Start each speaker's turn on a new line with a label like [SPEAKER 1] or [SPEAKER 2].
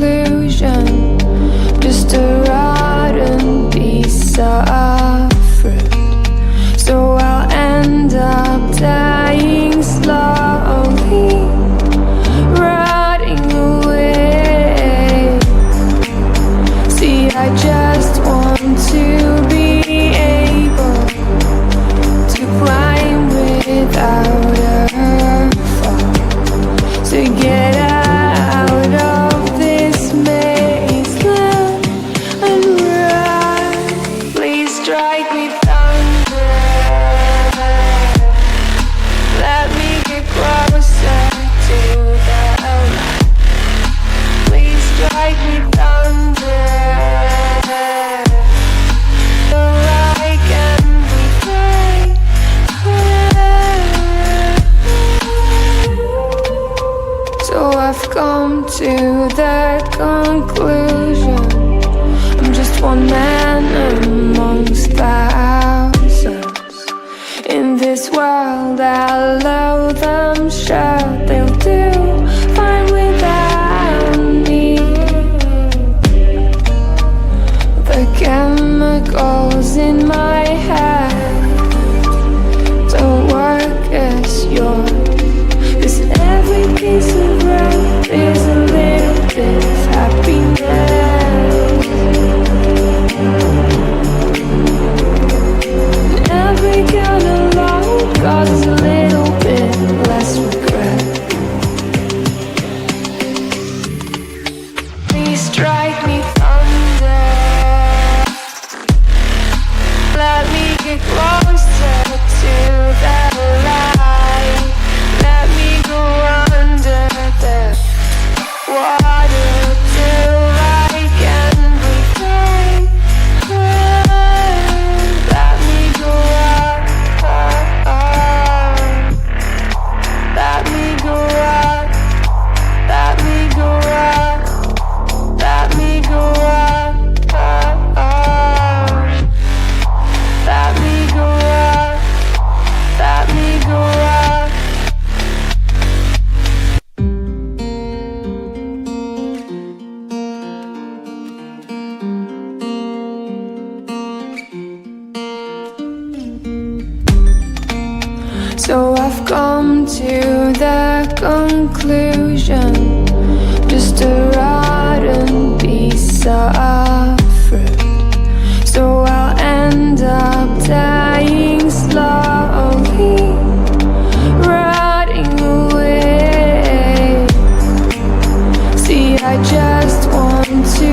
[SPEAKER 1] conclusion, just a rotten piece of fruit. So I'll end up dying slowly, rotting away. See, I just want to be able to climb without a fall, to get out of this mazeland and run. Please strike me thunder, let me get closer to the light. Please strike me thunder, so I can be free. So I've come to the conclusion, I'm just one man amongst thousands. In this world I'll load them, sure they'll do fine without me. The chemicals in my head don't work as yours, 'cause every piece of road is a little bit of happiness, and every kind of love causes a little bit less regret. Please strike me thunder, let me get closer to the light. Let me go under the water till I can breathe. Let me go up, let me go up, let me go up, let me go up, let me go up, let me go up. So I've come to the conclusion, just a rotten piece of fruit. So I'll end up dying slowly, rotting away. See, I just want to